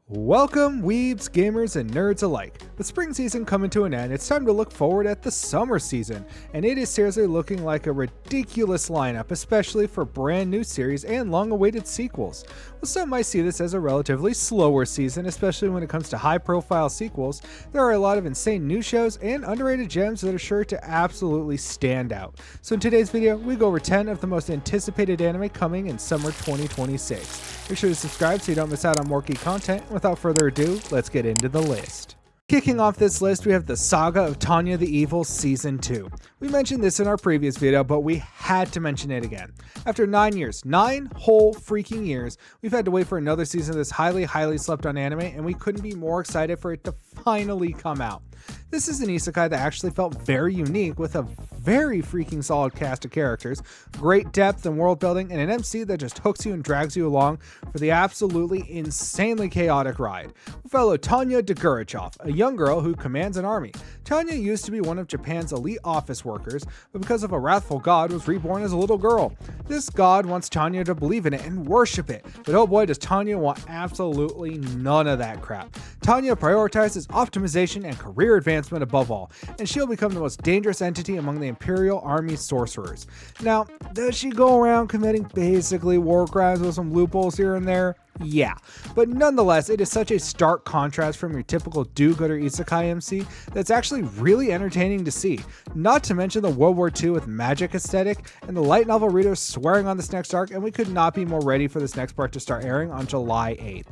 Welcome, weebs, gamers, and nerds alike. With spring season coming to an end, it's time to look forward at the summer season, and it is seriously looking like a ridiculous lineup, especially for brand new series and long-awaited sequels. While some might see this as a relatively slower season, especially when it comes to high-profile sequels, there are a lot of insane new shows and underrated gems that are sure to absolutely stand out. So in today's video, we go over 10 of the most anticipated anime coming in summer 2026. Make sure to subscribe so you don't miss out on more geek content. Without further ado, let's get into the list. Kicking off this list, we have the Saga of Tanya the Evil Season 2. We mentioned this in our previous video, but we had to mention it again. After 9 years, 9 whole freaking years, we've had to wait for another season of this highly slept on anime, and we couldn't be more excited for it to finally come out. This is an isekai that actually felt very unique with a very freaking solid cast of characters, great depth and world building, and an MC that just hooks you and drags you along for the absolutely insanely chaotic ride. We follow Tanya Degurachov, a young girl who commands an army. Tanya used to be one of Japan's elite office workers, but because of a wrathful god was reborn as a little girl. This god wants Tanya to believe in it and worship it, but oh boy does Tanya want absolutely none of that crap. Tanya prioritizes optimization and career advancement above all, and she'll become the most dangerous entity among the Imperial Army sorcerers. Now, does she go around committing basically war crimes with some loopholes here and there? Yeah, but nonetheless, it is such a stark contrast from your typical do-gooder isekai MC that's actually really entertaining to see. Not to mention the World War II with magic aesthetic and the light novel readers swearing on this next arc, and we could not be more ready for this next part to start airing on July 8th.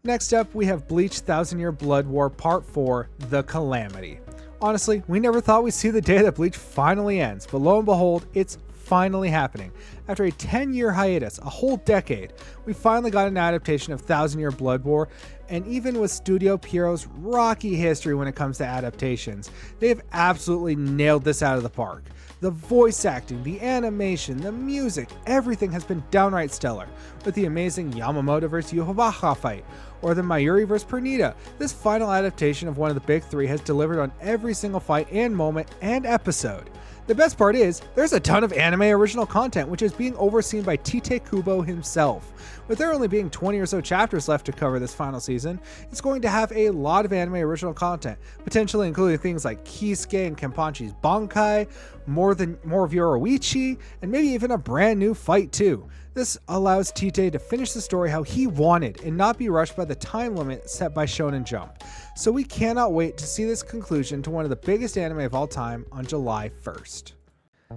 Next up, we have Bleach Thousand Year Blood War Part 4, The Calamity. Honestly, we never thought we'd see the day that Bleach finally ends, but lo and behold, it's finally happening. After a 10-year hiatus, a whole decade, we finally got an adaptation of Thousand Year Blood War, and even with Studio Pierrot's rocky history when it comes to adaptations, they have absolutely nailed this out of the park. The voice acting, the animation, the music, everything has been downright stellar. With the amazing Yamamoto vs. Yuhabaha fight, or the Mayuri vs. Pernita, this final adaptation of one of the big three has delivered on every single fight and moment and episode. The best part is, there's a ton of anime original content which is being overseen by Tite Kubo himself. With there only being 20 or so chapters left to cover this final season, it's going to have a lot of anime original content, potentially including things like Kisuke and Kenpachi's Bankai, more of Yoruichi, and maybe even a brand new fight too. This allows Tite to finish the story how he wanted and not be rushed by the time limit set by Shonen Jump. So we cannot wait to see this conclusion to one of the biggest anime of all time on July 1st.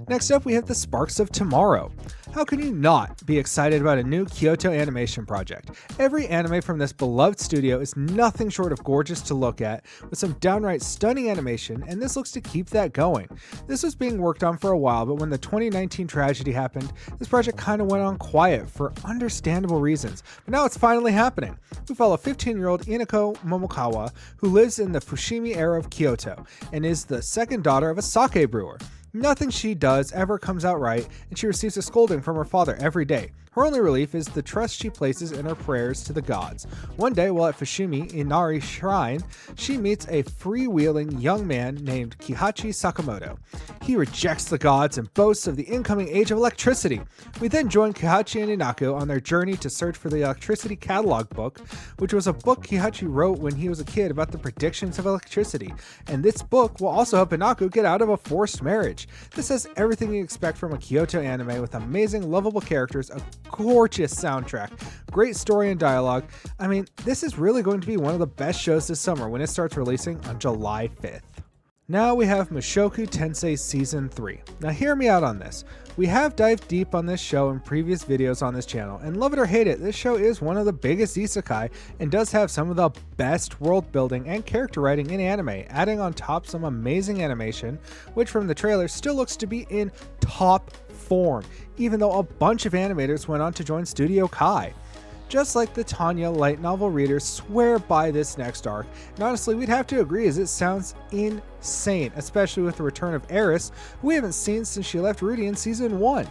Next up, we have the Sparks of Tomorrow. How can you not be excited about a new Kyoto animation project? Every anime from this beloved studio is nothing short of gorgeous to look at, with some downright stunning animation, and this looks to keep that going. This was being worked on for a while, but when the 2019 tragedy happened, this project kind of went on quiet for understandable reasons, but now it's finally happening. We follow 15-year-old Inako Momokawa, who lives in the Fushimi era of Kyoto, and is the second daughter of a sake brewer. Nothing she does ever comes out right, and she receives a scolding from her father every day. Her only relief is the trust she places in her prayers to the gods. One day, while at Fushimi Inari Shrine, she meets a freewheeling young man named Kihachi Sakamoto. He rejects the gods and boasts of the incoming age of electricity. We then join Kihachi and Inako on their journey to search for the electricity catalog book, which was a book Kihachi wrote when he was a kid about the predictions of electricity. And this book will also help Inako get out of a forced marriage. This has everything you expect from a Kyoto anime with amazing, lovable characters, a gorgeous soundtrack, great story and dialogue. I mean, this is really going to be one of the best shows this summer when it starts releasing on July 5th. Now we have Mushoku Tensei Season 3. Now hear me out on this. We have dived deep on this show in previous videos on this channel, and love it or hate it, this show is one of the biggest isekai and does have some of the best world building and character writing in anime, adding on top some amazing animation, which from the trailer still looks to be in top form, even though a bunch of animators went on to join Studio Kai. Just like the Tanya light novel readers swear by this next arc, and honestly we'd have to agree as it sounds insane, especially with the return of Eris, who we haven't seen since she left Rudy in Season 1.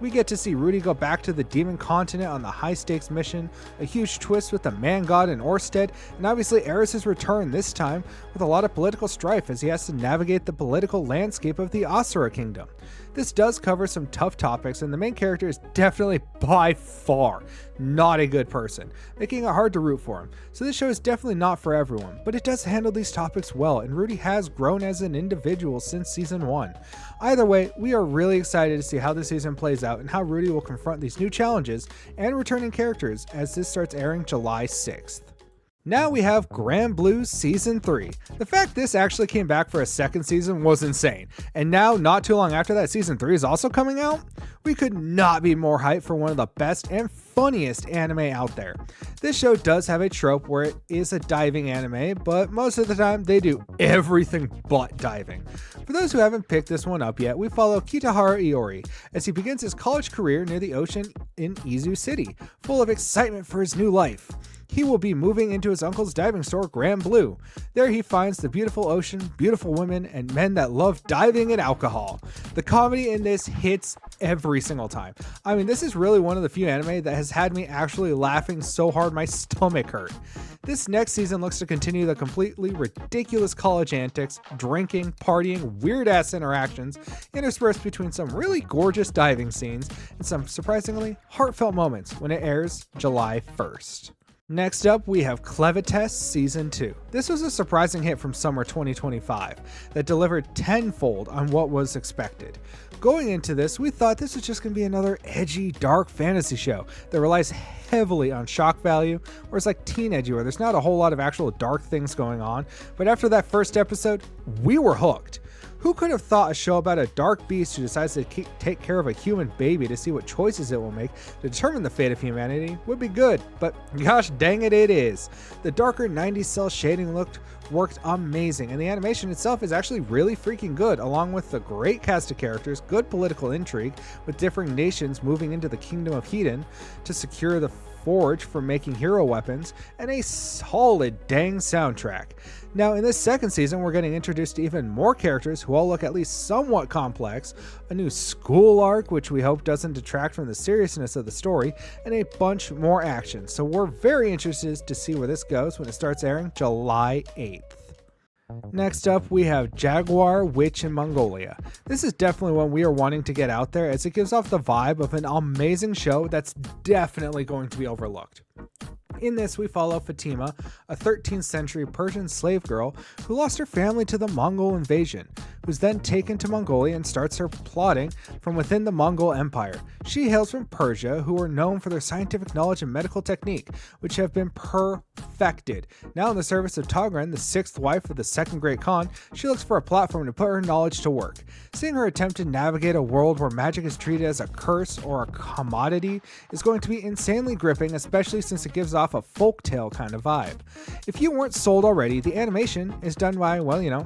We get to see Rudy go back to the Demon Continent on the high-stakes mission, a huge twist with the Man God in Orsted, and obviously Eris' return this time with a lot of political strife as he has to navigate the political landscape of the Asura Kingdom. This does cover some tough topics, and the main character is definitely by far not a good person, making it hard to root for him. So this show is definitely not for everyone, but it does handle these topics well, and Rudy has grown as an individual since season 1. Either way, we are really excited to see how this season plays out and how Rudy will confront these new challenges and returning characters as this starts airing July 6th. Now we have Grand Blue Season 3. The fact this actually came back for a second season was insane. And now, not too long after that, Season 3 is also coming out? We could not be more hyped for one of the best and funniest anime out there. This show does have a trope where it is a diving anime, but most of the time they do everything but diving. For those who haven't picked this one up yet, we follow Kitahara Iori as he begins his college career near the ocean in Izu City, full of excitement for his new life. He will be moving into his uncle's diving store, Grand Blue. There he finds the beautiful ocean, beautiful women, and men that love diving and alcohol. The comedy in this hits every single time. I mean, this is really one of the few anime that has had me actually laughing so hard my stomach hurt. This next season looks to continue the completely ridiculous college antics, drinking, partying, weird-ass interactions, interspersed between some really gorgeous diving scenes and some surprisingly heartfelt moments when it airs July 1st. Next up, we have Clevites Season 2. This was a surprising hit from summer 2025 that delivered tenfold on what was expected. Going into this, we thought this was just going to be another edgy, dark fantasy show that relies heavily on shock value, or it's like teen edgy where there's not a whole lot of actual dark things going on, but after that first episode, we were hooked. Who could have thought a show about a dark beast who decides to take care of a human baby to see what choices it will make to determine the fate of humanity would be good, but gosh dang it, it is. The darker 90s cell shading worked amazing, and the animation itself is actually really freaking good, along with the great cast of characters, good political intrigue, with differing nations moving into the Kingdom of Hedon to secure the forge for making hero weapons, and a solid dang soundtrack. Now, in this second season, we're getting introduced to even more characters who all look at least somewhat complex, a new school arc, which we hope doesn't detract from the seriousness of the story, and a bunch more action. So we're very interested to see where this goes when it starts airing July 8th. Next up, we have Jaguar Witch in Mongolia. This is definitely one we are wanting to get out there as it gives off the vibe of an amazing show that's definitely going to be overlooked. In this, we follow Fatima, a 13th century Persian slave girl who lost her family to the Mongol invasion, who's then taken to Mongolia and starts her plotting from within the Mongol Empire. She hails from Persia, who are known for their scientific knowledge and medical technique, which have been perfected. Now in the service of Toghren, the sixth wife of the second great Khan, she looks for a platform to put her knowledge to work. Seeing her attempt to navigate a world where magic is treated as a curse or a commodity is going to be insanely gripping, especially since it gives off a folktale kind of vibe. If you weren't sold already, the animation is done by,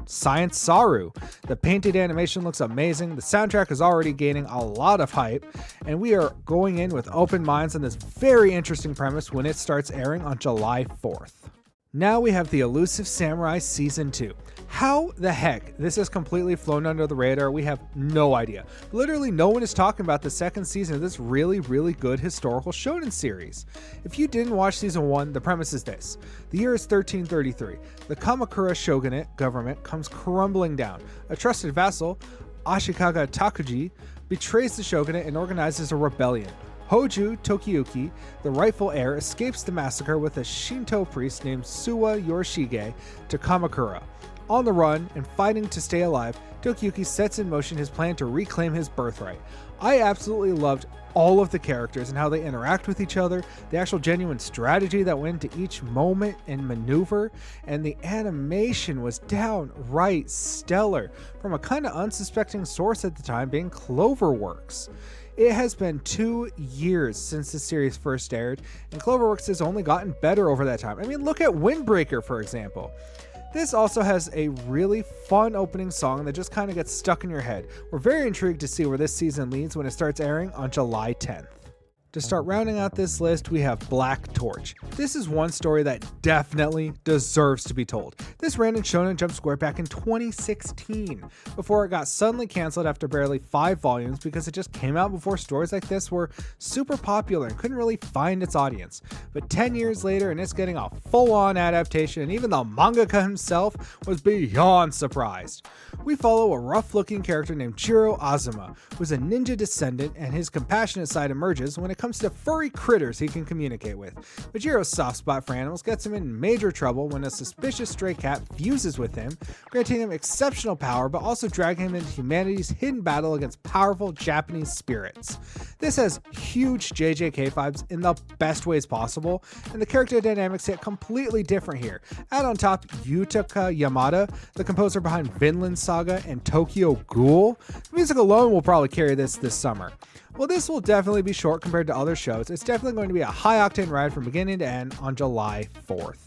Science Saru. The painted animation looks amazing, the soundtrack is already gaining a lot of hype, and we are going in with open minds on this very interesting premise when it starts airing on July 4th. Now we have The Elusive Samurai Season 2. How the heck this has completely flown under the radar, we have no idea. Literally no one is talking about the second season of this really good historical shonen series. If you didn't watch season 1, the premise is this. The year is 1333. The Kamakura shogunate government comes crumbling down. A trusted vassal, Ashikaga Takuji, betrays the shogunate and organizes a rebellion. Hoju Tokiyuki, the rightful heir, escapes the massacre with a Shinto priest named Suwa Yorishige to Kamakura. On the run and fighting to stay alive, Tokiyuki sets in motion his plan to reclaim his birthright. I absolutely loved all of the characters and how they interact with each other, the actual genuine strategy that went into each moment and maneuver, and the animation was downright stellar from a kind of unsuspecting source at the time being Cloverworks. It has been 2 years since the series first aired, and Cloverworks has only gotten better over that time. I mean, look at Windbreaker, for example. This also has a really fun opening song that just kind of gets stuck in your head. We're very intrigued to see where this season leads when it starts airing on July 10th. To start rounding out this list, we have Black Torch. This is one story that definitely deserves to be told. This ran in Shonen Jump Square back in 2016, before it got suddenly canceled after barely 5 volumes because it just came out before stories like this were super popular and couldn't really find its audience. But 10 years later, and it's getting a full-on adaptation, and even the mangaka himself was beyond surprised. We follow a rough-looking character named Jiro Azuma, who's a ninja descendant, and his compassionate side emerges when it comes to furry critters he can communicate with. Majiro's soft spot for animals gets him in major trouble when a suspicious stray cat fuses with him, granting him exceptional power but also dragging him into humanity's hidden battle against powerful Japanese spirits. This has huge JJK vibes in the best ways possible, and the character dynamics hit completely different here. Add on top Yutaka Yamada, the composer behind Vinland Saga and Tokyo Ghoul. The music alone will probably carry this summer. While this will definitely be short compared to other shows, it's definitely going to be a high-octane ride from beginning to end on July 4th.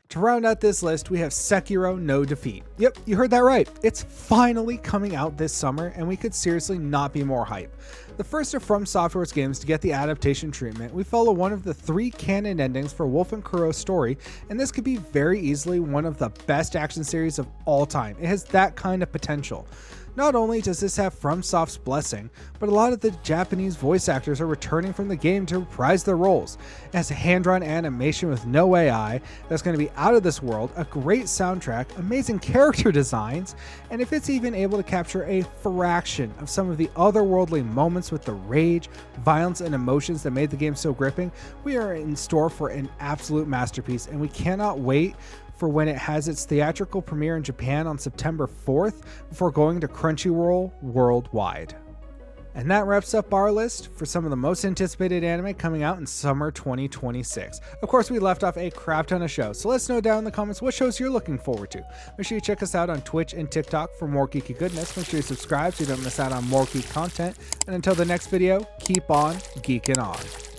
To round out this list, we have Sekiro No Defeat. Yep, you heard that right. It's finally coming out this summer, and we could seriously not be more hype. The first of From Software's games to get the adaptation treatment, we follow one of the 3 canon endings for Wolf and Kuro's story, and this could be very easily one of the best action series of all time. It has that kind of potential. Not only does this have FromSoft's blessing, but a lot of the Japanese voice actors are returning from the game to reprise their roles. It has a hand-drawn animation with no AI that's going to be out of this world, a great soundtrack, amazing character designs, and if it's even able to capture a fraction of some of the otherworldly moments with the rage, violence, and emotions that made the game so gripping, we are in store for an absolute masterpiece, and we cannot wait for when it has its theatrical premiere in Japan on September 4th before going to Crunchyroll worldwide. And that wraps up our list for some of the most anticipated anime coming out in summer 2026. Of course, we left off a crap ton of shows, so let's know down in the comments what shows you're looking forward to. Make sure you check us out on Twitch and TikTok for more geeky goodness. Make sure you subscribe so you don't miss out on more geek content. And until the next video, keep on geeking on.